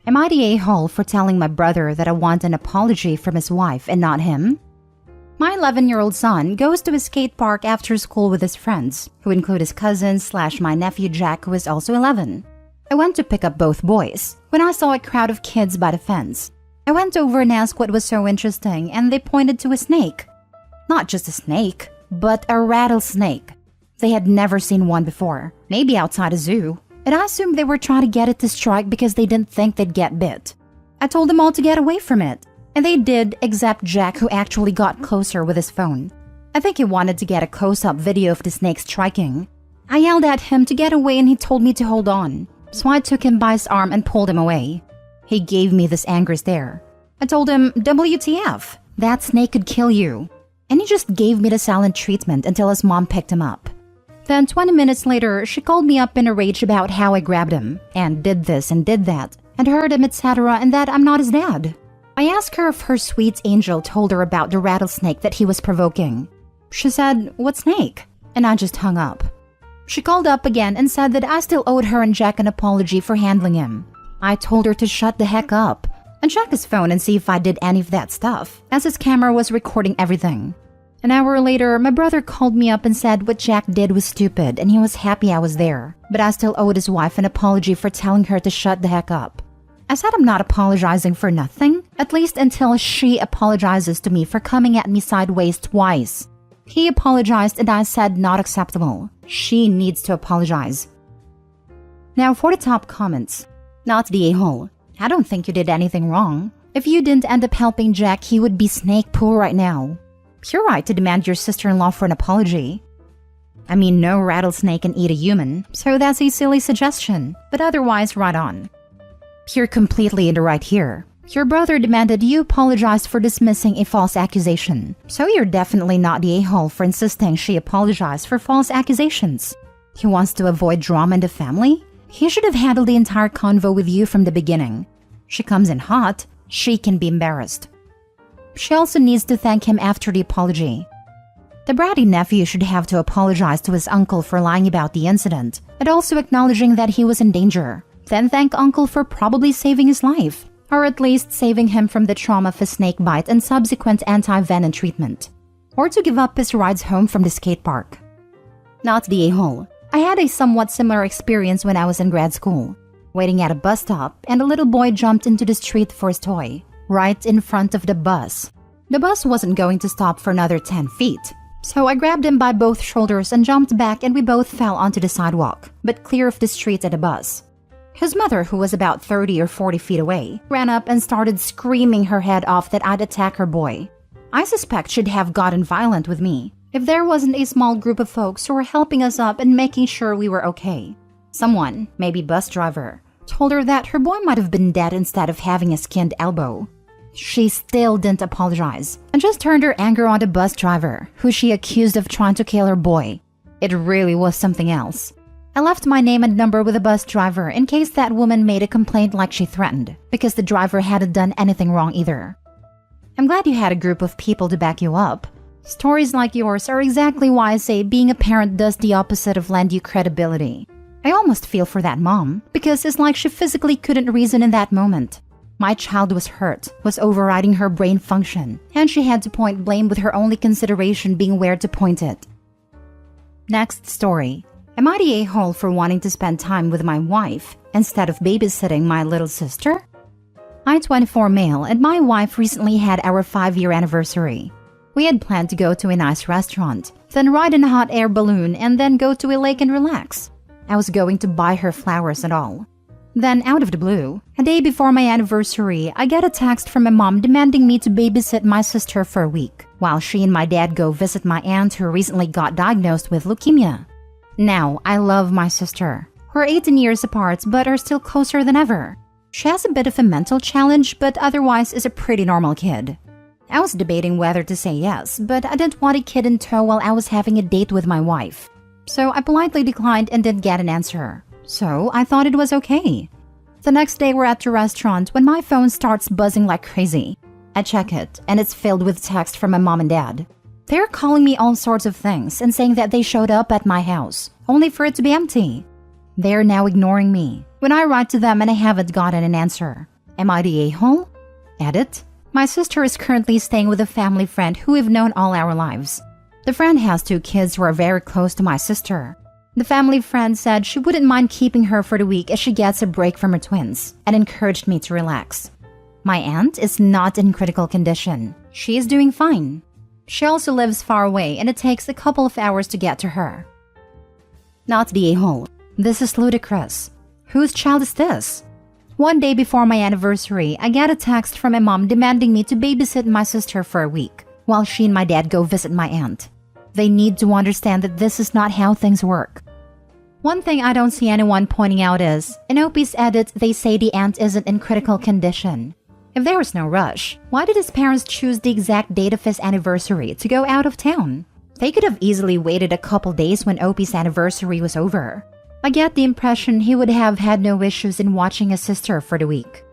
Am I the a-hole for telling my brother that I want an apology from his wife and not him? My 11-year-old son goes to a skate park after school with his friends, who include his cousin/my nephew Jack, who is also 11. I went to pick up both boys when I saw a crowd of kids by the fence. I went over and asked what was so interesting, and they pointed to a snake. Not just a snake, but a rattlesnake. They had never seen one before, maybe outside a zoo, and I assumed they were trying to get it to strike because they didn't think they'd get bit. I told them all to get away from it, and they did, except Jack, who actually got closer with his phone. I think he wanted to get a close-up video of the snake striking. I yelled at him to get away and he told me to hold on, so I took him by his arm and pulled him away. He gave me this angry stare. I told him, WTF, that snake could kill you. And he just gave me the silent treatment until his mom picked him up. Then 20 minutes later, she called me up in a rage about how I grabbed him, and did this and did that, and hurt him, etc., and that I'm not his dad. I asked her if her sweet angel told her about the rattlesnake that he was provoking. She said, what snake? And I just hung up. She called up again and said that I still owed her and Jack an apology for handling him. I told her to shut the heck up and check his phone and see if I did any of that stuff, as his camera was recording everything. An hour later, my brother called me up and said what Jack did was stupid and he was happy I was there, but I still owed his wife an apology for telling her to shut the heck up. I said I'm not apologizing for nothing, at least until she apologizes to me for coming at me sideways twice. He apologized and I said not acceptable. She needs to apologize. Now for the top comments. Not the a-hole. I don't think you did anything wrong. If you didn't end up helping Jack, he would be snake pool right now. You're right to demand your sister-in-law for an apology. I mean, no rattlesnake can eat a human, so that's a silly suggestion, but otherwise right on. You're completely in the right here. Your brother demanded you apologize for dismissing a false accusation, so you're definitely not the a-hole for insisting she apologize for false accusations. He wants to avoid drama in the family? He should have handled the entire convo with you from the beginning. She comes in hot, she can be embarrassed. She also needs to thank him after the apology. The bratty nephew should have to apologize to his uncle for lying about the incident, and also acknowledging that he was in danger. Then thank uncle for probably saving his life, or at least saving him from the trauma of a snake bite and subsequent anti-venom treatment. Or to give up his rides home from the skate park. Not the a-hole. I had a somewhat similar experience when I was in grad school, waiting at a bus stop, and a little boy jumped into the street for his toy, right in front of the bus. The bus wasn't going to stop for another 10 feet, so I grabbed him by both shoulders and jumped back and we both fell onto the sidewalk, but clear of the street and the bus. His mother, who was about 30 or 40 feet away, ran up and started screaming her head off that I'd attack her boy. I suspect she'd have gotten violent with me if there wasn't a small group of folks who were helping us up and making sure we were okay. Someone, maybe bus driver, told her that her boy might have been dead instead of having a skinned elbow. She still didn't apologize and just turned her anger on the bus driver, who she accused of trying to kill her boy. It really was something else. I left my name and number with the bus driver in case that woman made a complaint like she threatened, because the driver hadn't done anything wrong either. I'm glad you had a group of people to back you up. Stories like yours are exactly why I say being a parent does the opposite of lend you credibility. I almost feel for that mom, because it's like she physically couldn't reason in that moment. My child was hurt, was overriding her brain function, and she had to point blame with her only consideration being where to point it. Next story. Am I the a-hole for wanting to spend time with my wife instead of babysitting my little sister? I'm 24 male and my wife recently had our 5-year anniversary. We had planned to go to a nice restaurant, then ride in a hot air balloon and then go to a lake and relax. I was going to buy her flowers and all. Then out of the blue, a day before my anniversary, I get a text from my mom demanding me to babysit my sister for a week, while she and my dad go visit my aunt who recently got diagnosed with leukemia. Now, I love my sister. We're 18 years apart, but are still closer than ever. She has a bit of a mental challenge, but otherwise is a pretty normal kid. I was debating whether to say yes, but I didn't want a kid in tow while I was having a date with my wife. So I politely declined and didn't get an answer. So I thought it was okay. The next day we're at the restaurant when my phone starts buzzing like crazy. I check it, and it's filled with text from my mom and dad. They're calling me all sorts of things and saying that they showed up at my house, only for it to be empty. They're now ignoring me when I write to them and I haven't gotten an answer. Am I the a-hole? Edit. My sister is currently staying with a family friend who we've known all our lives. The friend has 2 kids who are very close to my sister. The family friend said she wouldn't mind keeping her for the week as she gets a break from her twins and encouraged me to relax. My aunt is not in critical condition. She is doing fine. She also lives far away and it takes a couple of hours to get to her. Not the a-hole. This is ludicrous. Whose child is this? One day before my anniversary, I get a text from my mom demanding me to babysit my sister for a week while she and my dad go visit my aunt. They need to understand that this is not how things work. One thing I don't see anyone pointing out is, in Opie's edit, they say the aunt isn't in critical condition. If there was no rush, why did his parents choose the exact date of his anniversary to go out of town? They could have easily waited a couple days when Opie's anniversary was over. I get the impression he would have had no issues in watching his sister for the week.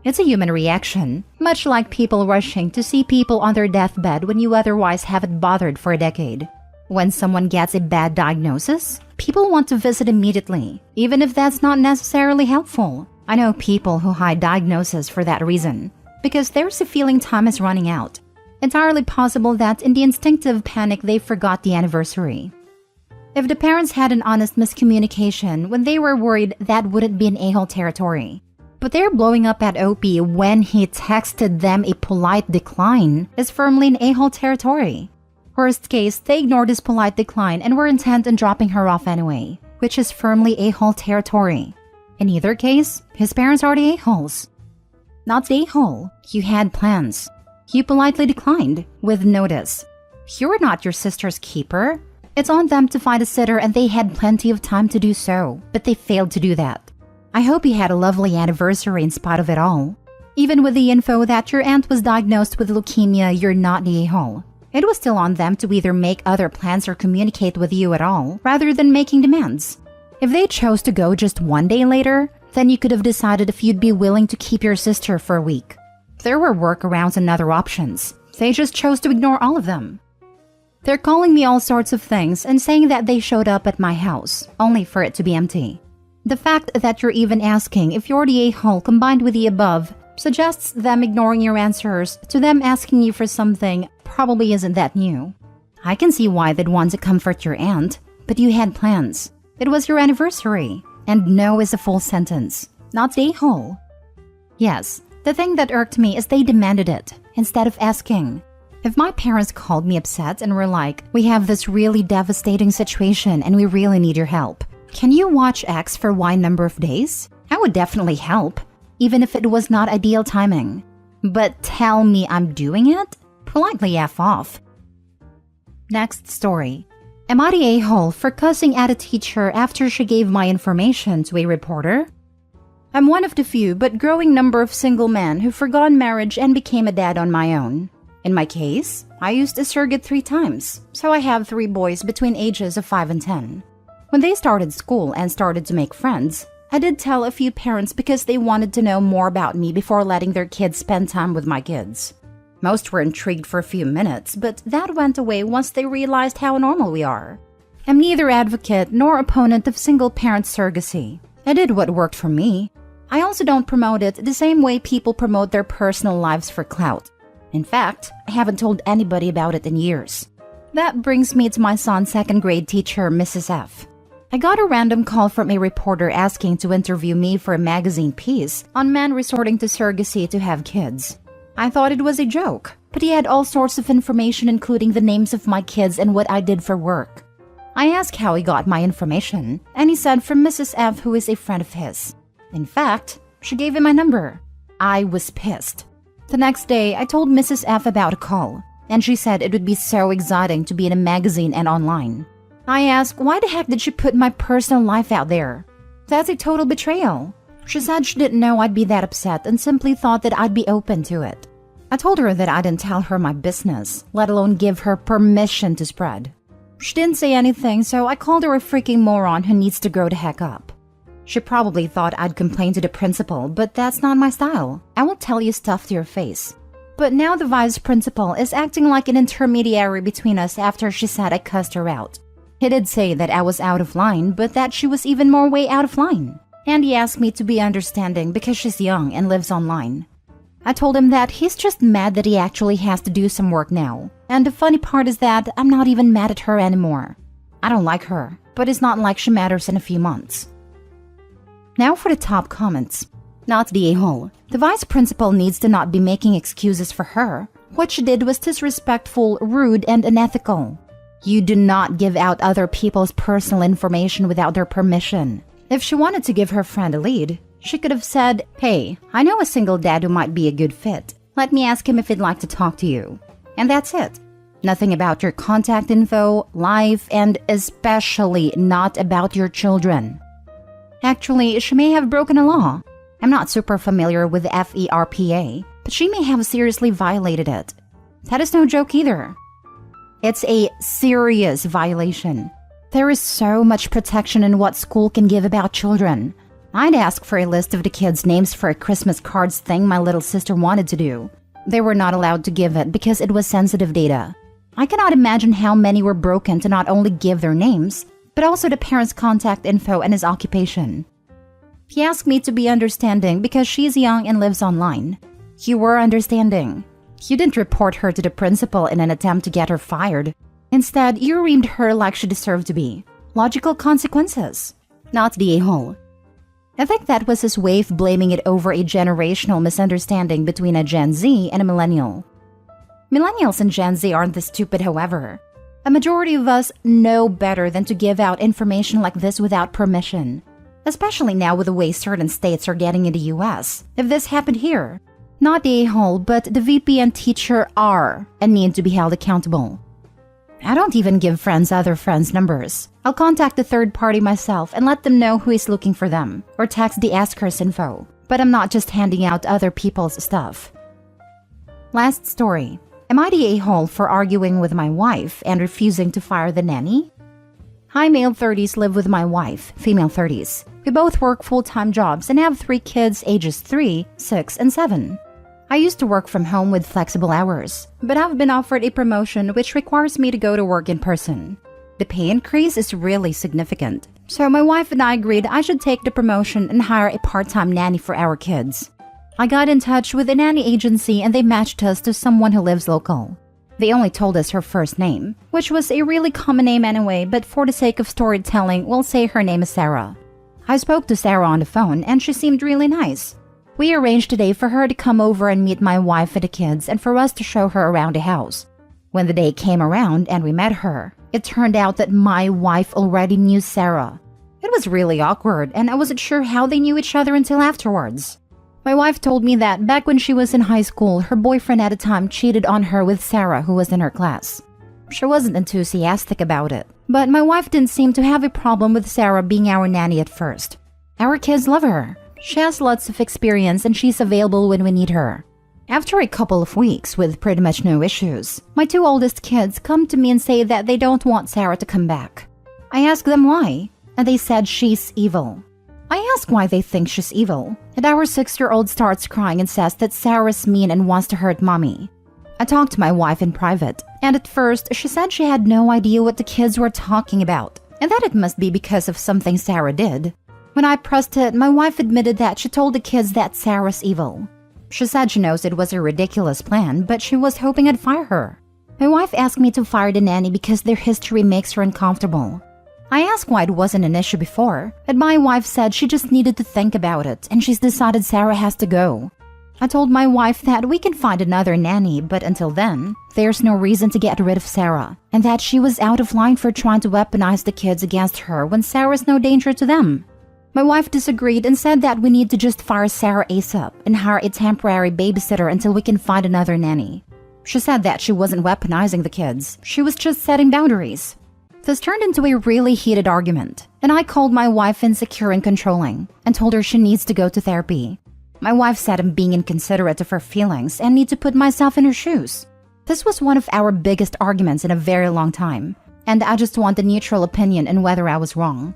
It's a human reaction, much like people rushing to see people on their deathbed when you otherwise haven't bothered for a decade. When someone gets a bad diagnosis, people want to visit immediately, even if that's not necessarily helpful. I know people who hide diagnoses for that reason, because there's a feeling time is running out. Entirely possible that in the instinctive panic they forgot the anniversary. If the parents had an honest miscommunication when they were worried, that wouldn't be an a-hole territory. But they're blowing up at Opie when he texted them a polite decline is firmly in a-hole territory. Worst case, they ignored his polite decline and were intent on dropping her off anyway, which is firmly a-hole territory. In either case, his parents are the a-holes. Not the a-hole. You had plans. You politely declined, with notice. You're not your sister's keeper. It's on them to find a sitter and they had plenty of time to do so, but they failed to do that. I hope you had a lovely anniversary in spite of it all. Even with the info that your aunt was diagnosed with leukemia, you're not the a-hole. It was still on them to either make other plans or communicate with you at all, rather than making demands. If they chose to go just one day later, then you could have decided if you'd be willing to keep your sister for a week. There were workarounds and other options. They just chose to ignore all of them. They're calling me all sorts of things and saying that they showed up at my house, only for it to be empty. The fact that you're even asking if you're the a-hole combined with the above suggests them ignoring your answers to them asking you for something probably isn't that new. I can see why they'd want to comfort your aunt, but you had plans. It was your anniversary, and no is a full sentence, not the a-hole. Yes, the thing that irked me is they demanded it, instead of asking. If my parents called me upset and were like, we have this really devastating situation and we really need your help. Can you watch X for Y number of days? I would definitely help, even if it was not ideal timing. But tell me I'm doing it? Politely F off. Next story. Am I the a-hole for cussing at a teacher after she gave my information to a reporter? I'm one of the few but growing number of single men who forgot marriage and became a dad on my own. In my case, I used a surrogate 3 times, so I have 3 boys between ages of 5 and 10. When they started school and started to make friends, I did tell a few parents because they wanted to know more about me before letting their kids spend time with my kids. Most were intrigued for a few minutes, but that went away once they realized how normal we are. I'm neither advocate nor opponent of single-parent surrogacy. I did what worked for me. I also don't promote it the same way people promote their personal lives for clout. In fact, I haven't told anybody about it in years. That brings me to my son's 2nd grade teacher, Mrs. F. I got a random call from a reporter asking to interview me for a magazine piece on men resorting to surrogacy to have kids. I thought it was a joke, but he had all sorts of information including the names of my kids and what I did for work. I asked how he got my information, and he said from Mrs. F, who is a friend of his. In fact, she gave him my number. I was pissed. The next day, I told Mrs. F about a call, and she said it would be so exciting to be in a magazine and online. I asked, why the heck did she put my personal life out there? That's a total betrayal. She said she didn't know I'd be that upset and simply thought that I'd be open to it. I told her that I didn't tell her my business, let alone give her permission to spread. She didn't say anything, so I called her a freaking moron who needs to grow the heck up. She probably thought I'd complain to the principal, but that's not my style. I will tell you stuff to your face. But now the vice principal is acting like an intermediary between us after she said I cussed her out. He did say that I was out of line, but that she was even more way out of line. and he asked me to be understanding because she's young and lives online. I told him that he's just mad that he actually has to do some work now. And the funny part is that I'm not even mad at her anymore. I don't like her, but it's not like she matters in a few months. Now for the top comments. Not the a-hole. The vice principal needs to not be making excuses for her. What she did was disrespectful, rude, and unethical. You do not give out other people's personal information without their permission. If she wanted to give her friend a lead, she could have said, "Hey, I know a single dad who might be a good fit. Let me ask him if he'd like to talk to you." And that's it. Nothing about your contact info, life, and especially not about your children. Actually, she may have broken a law. I'm not super familiar with the FERPA, but she may have seriously violated it. That is no joke either. It's a serious violation. There is so much protection in what school can give about children. I'd ask for a list of the kids' names for a Christmas cards thing my little sister wanted to do. They were not allowed to give it because it was sensitive data. I cannot imagine how many were broken to not only give their names, but also the parent's contact info and his occupation. He asked me to be understanding because she's young and lives online. You were understanding. You didn't report her to the principal in an attempt to get her fired. Instead, you reamed her like she deserved to be. Logical consequences. Not the a-hole. I think that was his way of blaming it over a generational misunderstanding between a Gen Z and a millennial. Millennials and Gen Z aren't this stupid, however. A majority of us know better than to give out information like this without permission. Especially now with the way certain states are getting in the US. If this happened here, not the a-hole, but the VP and teacher are and need to be held accountable. I don't even give friends other friends' numbers. I'll contact the third party myself and let them know who is looking for them, or text the askers info. But I'm not just handing out other people's stuff. Last story. Am I the a-hole for arguing with my wife and refusing to fire the nanny? I, male 30s, live with my wife, female 30s. We both work full-time jobs and have 3 kids ages 3, 6, and 7. I used to work from home with flexible hours, but I've been offered a promotion which requires me to go to work in person. The pay increase is really significant, so my wife and I agreed I should take the promotion and hire a part-time nanny for our kids. I got in touch with a nanny agency and they matched us to someone who lives local. They only told us her first name, which was a really common name anyway, but for the sake of storytelling, we'll say her name is Sarah. I spoke to Sarah on the phone and she seemed really nice. We arranged today for her to come over and meet my wife and the kids and for us to show her around the house. When the day came around and we met her, it turned out that my wife already knew Sarah. It was really awkward and I wasn't sure how they knew each other until afterwards. My wife told me that back when she was in high school, her boyfriend at the time cheated on her with Sarah, who was in her class. She wasn't enthusiastic about it, but my wife didn't seem to have a problem with Sarah being our nanny at first. Our kids love her. She has lots of experience and she's available when we need her. After a couple of weeks with pretty much no issues, my 2 oldest kids come to me and say that they don't want Sarah to come back. I ask them why, and they said she's evil. I ask why they think she's evil, and our 6-year-old starts crying and says that Sarah's mean and wants to hurt mommy. I talked to my wife in private, and at first she said she had no idea what the kids were talking about, and that it must be because of something Sarah did. When I pressed it, my wife admitted that she told the kids that Sarah's evil. She said she knows it was a ridiculous plan, but she was hoping I'd fire her. My wife asked me to fire the nanny because their history makes her uncomfortable. I asked why it wasn't an issue before, and my wife said she just needed to think about it and she's decided Sarah has to go. I told my wife that we can find another nanny, but until then, there's no reason to get rid of Sarah, and that she was out of line for trying to weaponize the kids against her when Sarah's no danger to them. My wife disagreed and said that we need to just fire Sarah ASAP and hire a temporary babysitter until we can find another nanny. She said that she wasn't weaponizing the kids, she was just setting boundaries. This turned into a really heated argument, and I called my wife insecure and controlling and told her she needs to go to therapy. My wife said I'm being inconsiderate of her feelings and need to put myself in her shoes. This was one of our biggest arguments in a very long time, and I just want a neutral opinion on whether I was wrong.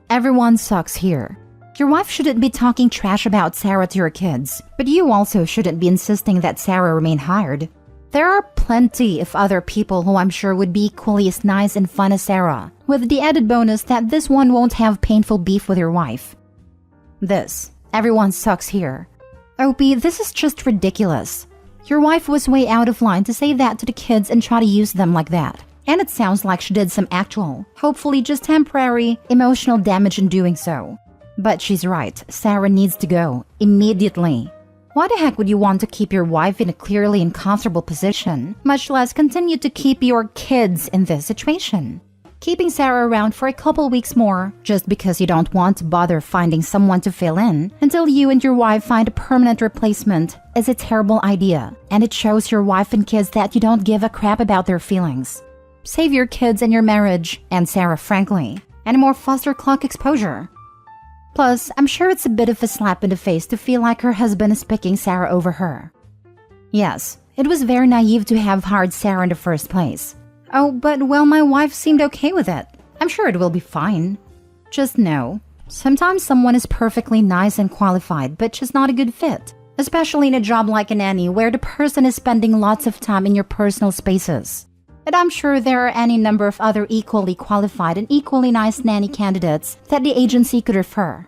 Everyone sucks here. Your wife shouldn't be talking trash about Sarah to your kids, but you also shouldn't be insisting that Sarah remain hired. There are plenty of other people who I'm sure would be equally as nice and fun as Sarah, with the added bonus that this one won't have painful beef with your wife. Everyone sucks here. Opie, this is just ridiculous. Your wife was way out of line to say that to the kids and try to use them like that. And it sounds like she did some actual, hopefully just temporary, emotional damage in doing so. But she's right, Sarah needs to go, immediately. Why the heck would you want to keep your wife in a clearly uncomfortable position, much less continue to keep your kids in this situation? Keeping Sarah around for a couple weeks more, just because you don't want to bother finding someone to fill in until you and your wife find a permanent replacement, is a terrible idea, and it shows your wife and kids that you don't give a crap about their feelings. Save your kids and your marriage, and Sarah frankly, and more foster clock exposure. Plus, I'm sure it's a bit of a slap in the face to feel like her husband is picking Sarah over her. Yes, it was very naive to have hired Sarah in the first place. Oh, but well, my wife seemed okay with it. I'm sure it will be fine. Just know, sometimes someone is perfectly nice and qualified, but just not a good fit. Especially in a job like a nanny where the person is spending lots of time in your personal spaces. And I'm sure there are any number of other equally qualified and equally nice nanny candidates that the agency could refer.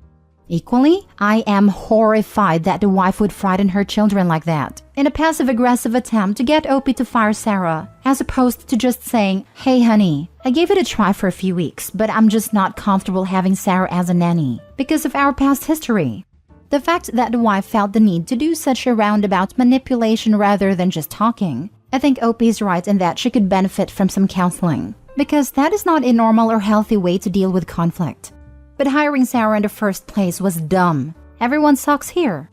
Equally, I am horrified that the wife would frighten her children like that, in a passive-aggressive attempt to get Opie to fire Sarah, as opposed to just saying, "Hey honey, I gave it a try for a few weeks, but I'm just not comfortable having Sarah as a nanny, because of our past history." The fact that the wife felt the need to do such a roundabout manipulation rather than just talking, I think Opie's right in that she could benefit from some counseling, because that is not a normal or healthy way to deal with conflict. But hiring Sarah in the first place was dumb. Everyone sucks here.